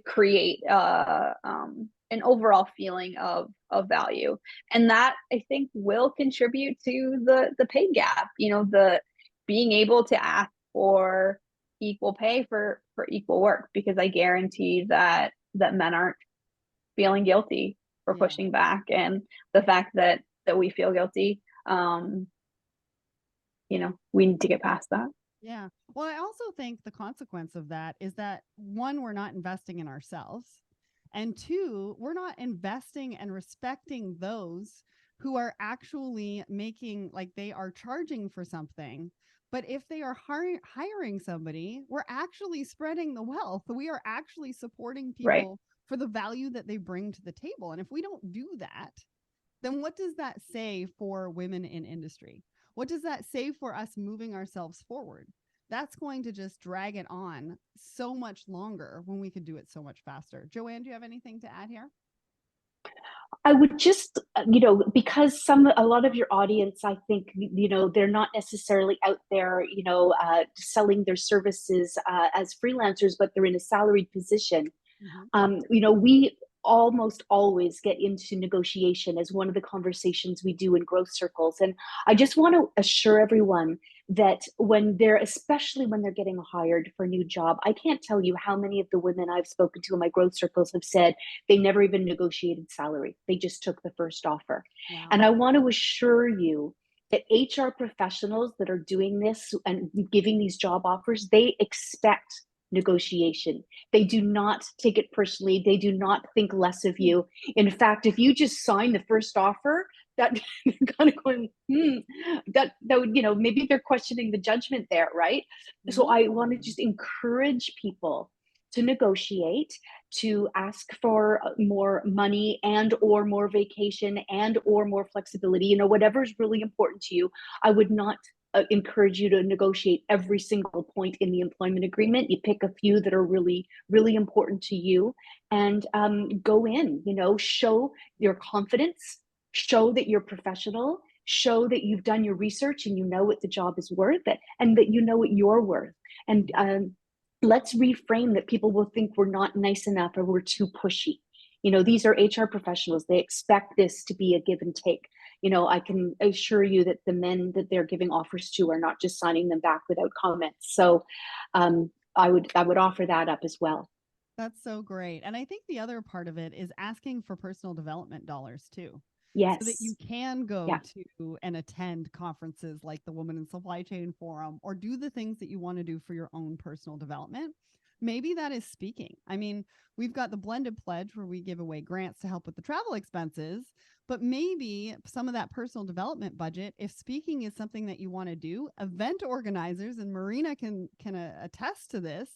create an overall feeling of value. And that, I think, will contribute to the pay gap, the being able to ask for equal pay for equal work, because I guarantee that men aren't feeling guilty for pushing back. And the fact that we feel guilty, we need to get past that. Yeah. Well, I also think the consequence of that is that, one, we're not investing in ourselves. And two, we're not investing and respecting those who are actually making, like, they are charging for something. But if they are hiring somebody, we're actually spreading the wealth. We are actually supporting people Right. for the value that they bring to the table. And if we don't do that, then what does that say for women in industry? What does that say for us moving ourselves forward? That's going to just drag it on so much longer when we could do it so much faster. Jo Ann, do you have anything to add here? I would just, because a lot of your audience, I think, they're not necessarily out there, selling their services as freelancers, but they're in a salaried position. Mm-hmm. almost always get into negotiation as one of the conversations we do in growth circles. And I just want to assure everyone that especially when they're getting hired for a new job, I can't tell you how many of the women I've spoken to in my growth circles have said they never even negotiated salary. They just took the first offer. Wow. And I want to assure you that HR professionals that are doing this and giving these job offers, they expect negotiation. They do not take it personally. They do not think less of you. In fact, if you just sign the first offer, that they're kind of going, that would, maybe they're questioning the judgment there, right? So I want to just encourage people to negotiate, to ask for more money and or more vacation and or more flexibility, whatever is really important to you. I would not encourage you to negotiate every single point in the employment agreement. You pick a few that are really, really important to you and go in, show your confidence, show that you're professional, show that you've done your research and you know what the job is worth and that you know what you're worth. And let's reframe that people will think we're not nice enough or we're too pushy. These are HR professionals. They expect this to be a give and take. I can assure you that the men that they're giving offers to are not just signing them back without comments. So I would offer that up as well. That's so great. And I think the other part of it is asking for personal development dollars too. Yes. So that you can go to and attend conferences like the Women in Supply Chain Forum or do the things that you want to do for your own personal development. Maybe that is speaking. I mean, we've got the blended pledge where we give away grants to help with the travel expenses, but maybe some of that personal development budget, if speaking is something that you want to do, event organizers, and Marina can attest to this,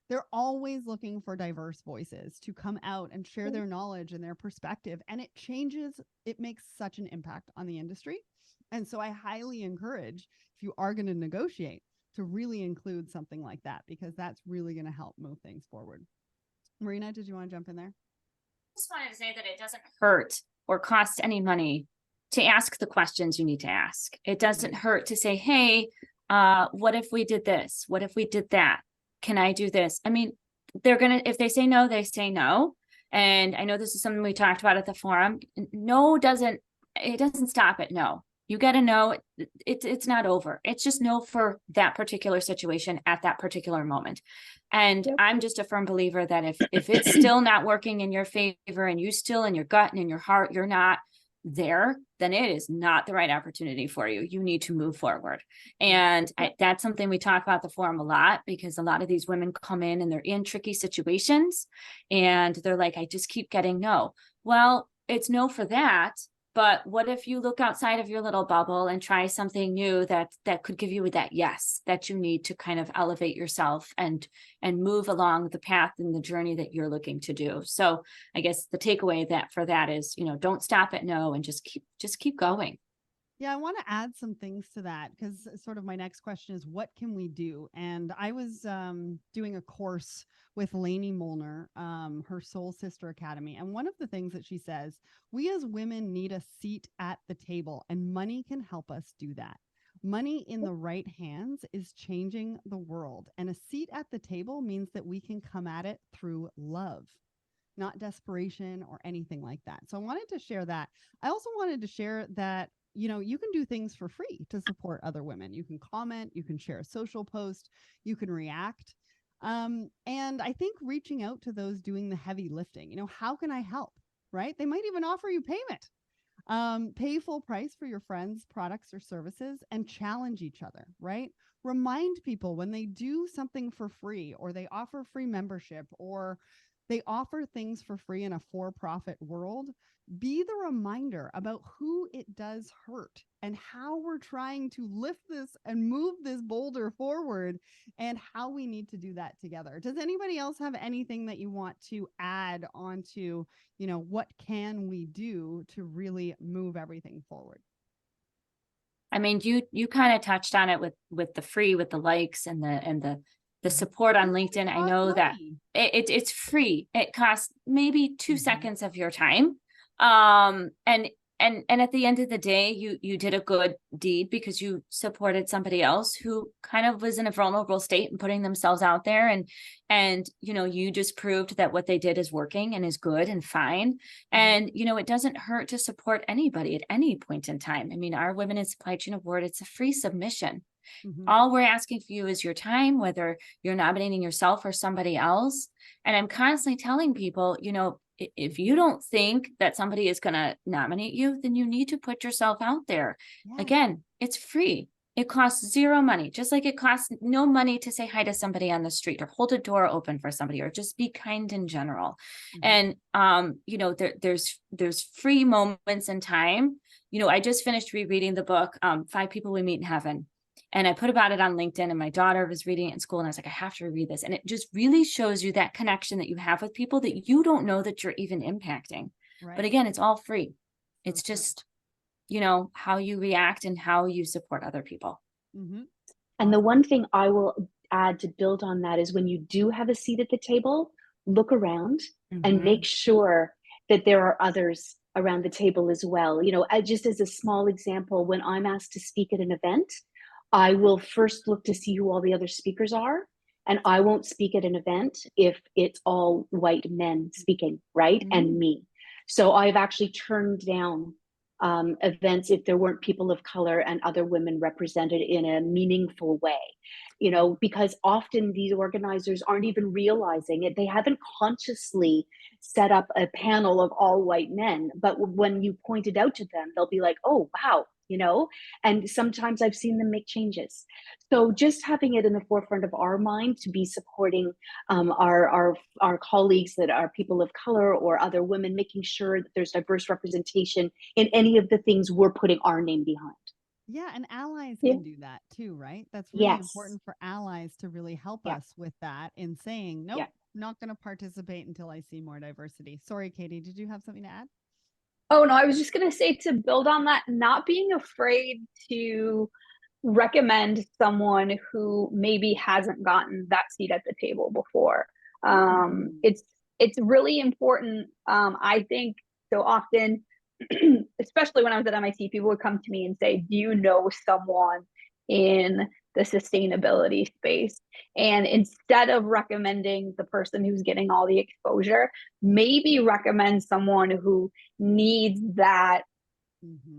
they're always looking for diverse voices to come out and share their knowledge and their perspective. And it makes such an impact on the industry. And so I highly encourage, if you are going to negotiate, to really include something like that, because that's really going to help move things forward. Marina, did you want to jump in there? I just wanted to say that it doesn't hurt or cost any money to ask the questions you need to ask. It doesn't hurt to say, hey, what if we did this? What if we did that? Can I do this? I mean, if they say no, they say no. And I know this is something we talked about at the forum. No doesn't stop at no. You got to know it's not over. It's just no for that particular situation at that particular moment. And I'm just a firm believer that if it's still not working in your favor and you still in your gut and in your heart, you're not there, then it is not the right opportunity for you. You need to move forward. And that's something we talk about the forum a lot, because a lot of these women come in and they're in tricky situations and they're like, I just keep getting no. Well, it's no for that. But what if you look outside of your little bubble and try something new that could give you that yes that you need to kind of elevate yourself and move along the path and the journey that you're looking to do. So I guess the takeaway for that is, don't stop at no and just keep going. Yeah, I want to add some things to that, because sort of my next question is, what can we do? And I was doing a course with Lainey Molnar, her Soul Sister Academy. And one of the things that she says, we as women need a seat at the table, and money can help us do that. Money in the right hands is changing the world. And a seat at the table means that we can come at it through love, not desperation or anything like that. So I wanted to share that. I also wanted to share that you can do things for free to support other women. You can comment, you can share a social post, you can react. And I think reaching out to those doing the heavy lifting, how can I help? Right? They might even offer you payment. Pay full price for your friends' products or services and challenge each other, right? Remind people when they do something for free, or they offer free membership, or they offer things for free in a for-profit world, be the reminder about who it does hurt and how we're trying to lift this and move this boulder forward, and how we need to do that together. Does anybody else have anything that you want to add onto, what can we do to really move everything forward? I mean, you kind of touched on it with the likes and the support on LinkedIn. I know that it's free. It costs maybe 2 seconds of your time. And and at the end of the day, you did a good deed because you supported somebody else who kind of was in a vulnerable state and putting themselves out there, and you just proved that what they did is working and is good and fine. And it doesn't hurt to support anybody at any point in time. I mean, our Women in Supply Chain Award, it's a free submission. All we're asking for you is your time, whether you're nominating yourself or somebody else. And I'm constantly telling people, if you don't think that somebody is going to nominate you, then you need to put yourself out there. Yeah. Again, it's free. It costs zero money, just like it costs no money to say hi to somebody on the street or hold a door open for somebody or just be kind in general. And, there's free moments in time. I just finished rereading the book, 5 People We Meet in Heaven. And I put about it on LinkedIn, and my daughter was reading it in school, and I was like, I have to read this. And it just really shows you that connection that you have with people that you don't know that you're even impacting. Right. But again, it's all free. It's Okay. just, how you react and how you support other people. And the one thing I will add to build on that is when you do have a seat at the table, look around and make sure that there are others around the table as well. Just as a small example, when I'm asked to speak at an event, I will first look to see who all the other speakers are. And I won't speak at an event if it's all white men speaking, right? And me. So I've actually turned down events if there weren't people of color and other women represented in a meaningful way, because often these organizers aren't even realizing it. They haven't consciously set up a panel of all white men, but when you point it out to them, they'll be like, oh, wow. And sometimes I've seen them make changes. So just having it in the forefront of our mind to be supporting our colleagues that are people of color or other women, making sure that there's diverse representation in any of the things we're putting our name behind. Yeah, and allies can do that too, right? That's really important for allies to really help us with that in saying, nope, not going to participate until I see more diversity. Sorry, Katie, did you have something to add? Oh, no, I was just going to say, to build on that, not being afraid to recommend someone who maybe hasn't gotten that seat at the table before. It's really important. I think so often, especially when I was at MIT, people would come to me and say, do you know someone in the sustainability space? And instead of recommending the person who's getting all the exposure, maybe recommend someone who needs that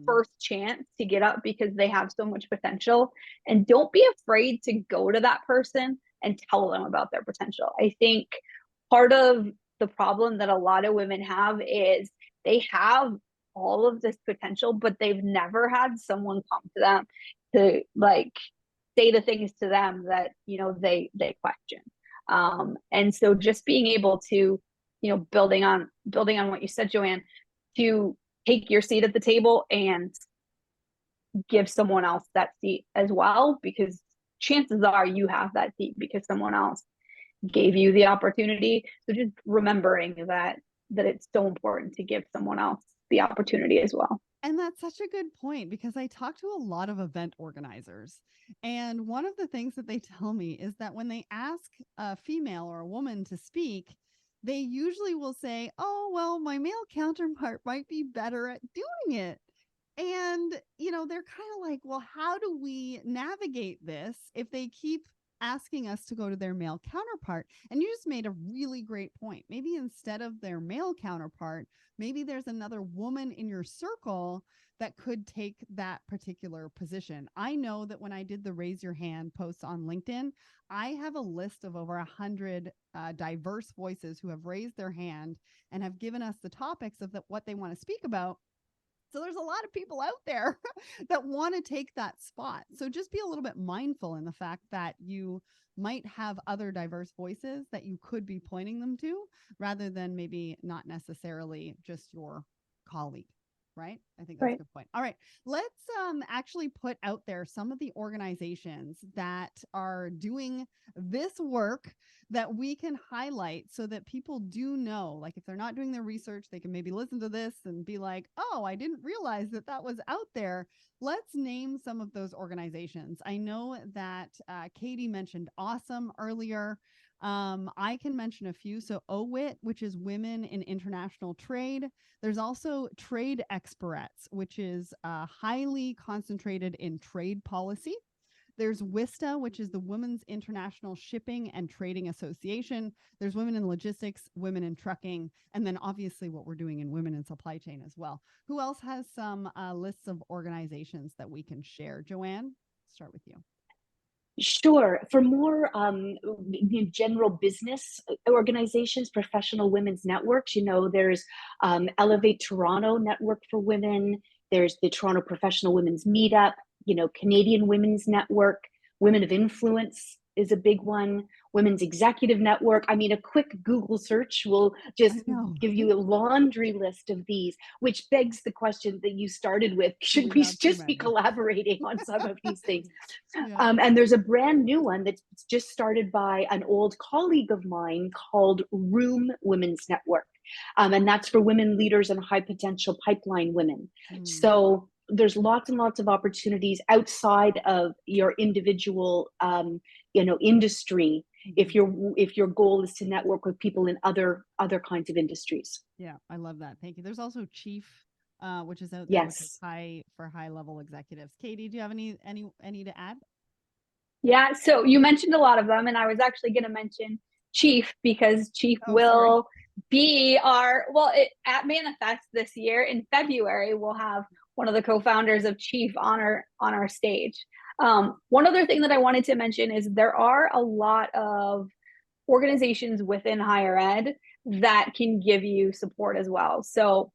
first chance to get up because they have so much potential. And don't be afraid to go to that person and tell them about their potential. I think part of the problem that a lot of women have is they have all of this potential, but they've never had someone come to them to say the things to them that they question. And so just being able to, building on what you said, Jo Ann, to take your seat at the table and give someone else that seat as well, because chances are you have that seat because someone else gave you the opportunity. So just remembering that it's so important to give someone else the opportunity as well. And that's such a good point, because I talk to a lot of event organizers. And one of the things that they tell me is that when they ask a female or a woman to speak, they usually will say, oh, well, my male counterpart might be better at doing it. And, they're kind of like, well, how do we navigate this if they keep asking us to go to their male counterpart? And you just made a really great point. Maybe instead of their male counterpart, maybe there's another woman in your circle that could take that particular position. I know that when I did the raise your hand posts on LinkedIn, I have a list of over 100 diverse voices who have raised their hand and have given us the topics of what they want to speak about. So there's a lot of people out there that want to take that spot. So just be a little bit mindful in the fact that you might have other diverse voices that you could be pointing them to, rather than maybe not necessarily just your colleague. Right? I think that's a good point. All right. Let's actually put out there some of the organizations that are doing this work that we can highlight so that people do know. Like, if they're not doing their research, they can maybe listen to this and be like, oh, I didn't realize that was out there. Let's name some of those organizations. I know that Katie mentioned Awesome earlier. I can mention a few. So OWIT, which is Women in International Trade. There's also Trade Experts, which is highly concentrated in trade policy. There's WISTA, which is the Women's International Shipping and Trading Association. There's Women in Logistics, Women in Trucking, and then obviously what we're doing in Women in Supply Chain as well. Who else has some lists of organizations that we can share? Jo Ann, start with you. Sure. For more general business organizations, professional women's networks, there's Elevate Toronto Network for Women. There's the Toronto Professional Women's Meetup, Canadian Women's Network. Women of Influence is a big one. Women's Executive Network. I mean, a quick Google search will just give you a laundry list of these, which begs the question that you started with. Should we just be collaborating on some of these things? And there's a brand new one that's just started by an old colleague of mine called Room Women's Network. And that's for women leaders and high potential pipeline women. So there's lots and lots of opportunities outside of your individual, industry. If your goal is to network with people in other kinds of industries. Yeah, I love that. Thank you. There's also Chief, which is out there, which is high level executives. Katie, do you have any to add? Yeah, so you mentioned a lot of them, and I was actually going to mention Chief because Chief will be at Manifest this year in February. We'll have one of the co-founders of Chief on our stage. One other thing that I wanted to mention is there are a lot of organizations within higher ed that can give you support as well. So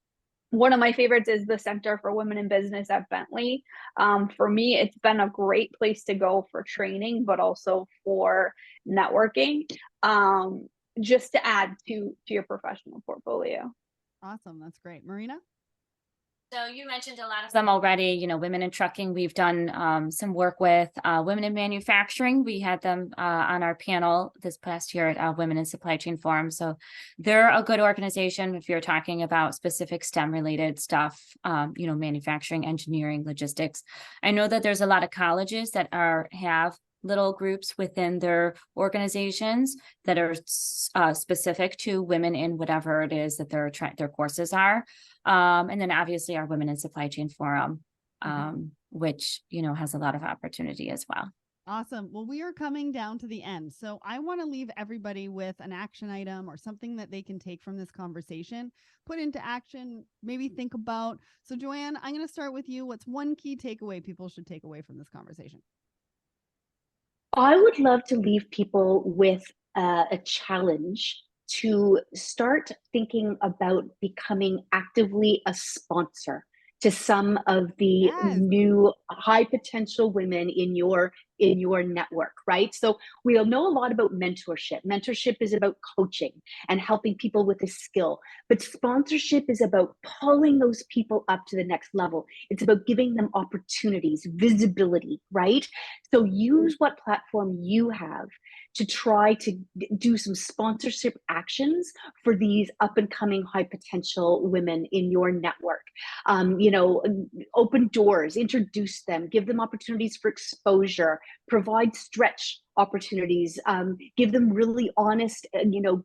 one of my favorites is the Center for Women in Business at Bentley. For me, it's been a great place to go for training, but also for networking, just to add to your professional portfolio. Awesome. That's great. Marina? So you mentioned a lot of them already, Women in Trucking. We've done some work with Women in Manufacturing. We had them on our panel this past year at Women in Supply Chain Forum. So they're a good organization if you're talking about specific STEM related stuff, manufacturing, engineering, logistics. I know that there's a lot of colleges that have little groups within their organizations that are specific to women in whatever it is that their courses are. And then obviously our Women in Supply Chain Forum, which, has a lot of opportunity as well. Awesome. Well, we are coming down to the end. So I want to leave everybody with an action item or something that they can take from this conversation, put into action, maybe think about. So Jo Ann, I'm going to start with you. What's one key takeaway people should take away from this conversation? I would love to leave people with a challenge to start thinking about becoming actively a sponsor to some of the new high potential women in your network, right? So we'll know a lot about mentorship. Mentorship is about coaching and helping people with a skill, but sponsorship is about pulling those people up to the next level. It's about giving them opportunities, visibility, right? So use what platform you have to try to do some sponsorship actions for these up and coming high potential women in your network. Open doors, introduce them, give them opportunities for exposure, provide stretch opportunities, give them really honest,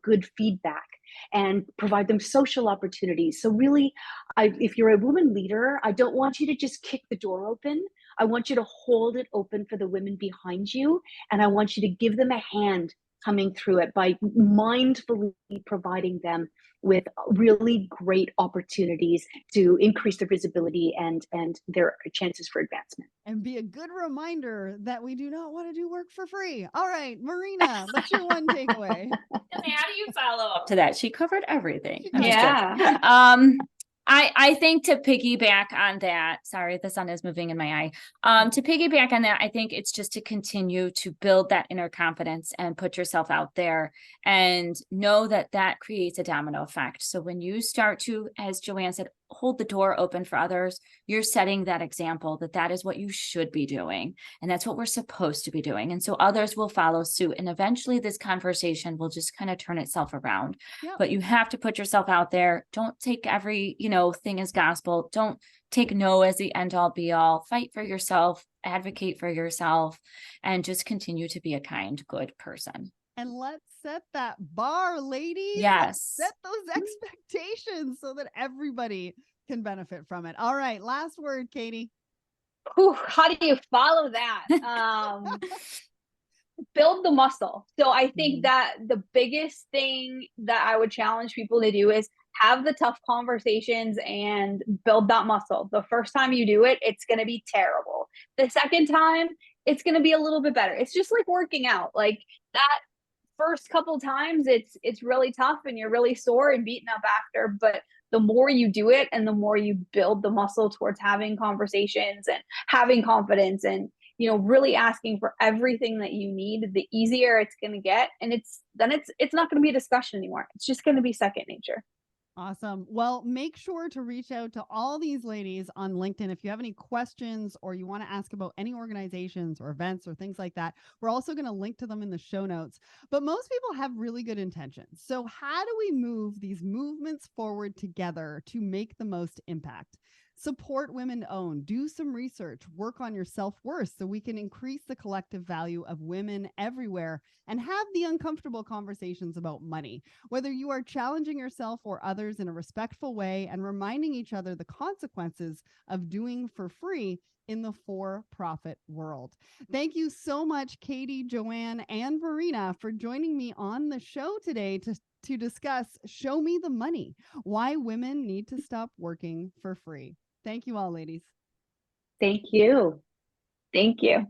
good feedback, and provide them social opportunities. So really, if you're a woman leader, I don't want you to just kick the door open. I want you to hold it open for the women behind you. And I want you to give them a hand coming through it by mindfully providing them with really great opportunities to increase their visibility and their chances for advancement. And be a good reminder that we do not want to do work for free. All right, Marina, what's your one takeaway? How do you follow up to that? She covered everything. Yeah. I think to piggyback on that, sorry, the sun is moving in my eye. To piggyback on that, I think it's just to continue to build that inner confidence and put yourself out there and know that that creates a domino effect. So when you start to, as Jo Ann said, hold the door open for others, you're setting that example that is what you should be doing. And that's what we're supposed to be doing. And so others will follow suit. And eventually this conversation will just kind of turn itself around. Yep. But you have to put yourself out there. Don't take every, thing as gospel. Don't take no as the end all be all. Fight for yourself, advocate for yourself, and just continue to be a kind, good person. And let's set that bar, ladies. Yes. Set those expectations so that everybody can benefit from it. All right. Last word, Katie. Whew, how do you follow that? Build the muscle. So I think that the biggest thing that I would challenge people to do is have the tough conversations and build that muscle. The first time you do it, it's going to be terrible. The second time, it's going to be a little bit better. It's just like working out. Like that first couple times, it's really tough and you're really sore and beaten up after, but the more you do it and the more you build the muscle towards having conversations and having confidence and really asking for everything that you need, the easier it's going to get. And it's not going to be a discussion anymore. It's just going to be second nature. Awesome. Well, make sure to reach out to all these ladies on LinkedIn if you have any questions or you want to ask about any organizations or events or things like that. We're also going to link to them in the show notes. But most people have really good intentions. So how do we move these movements forward together to make the most impact? Support women owned, do some research, work on your self-worth so we can increase the collective value of women everywhere and have the uncomfortable conversations about money. Whether you are challenging yourself or others in a respectful way and reminding each other the consequences of doing for free in the for-profit world. Thank you so much, Katie, Jo Ann, and Marina for joining me on the show today to discuss Show Me the Money, why women need to stop working for free. Thank you all, ladies. Thank you. Thank you.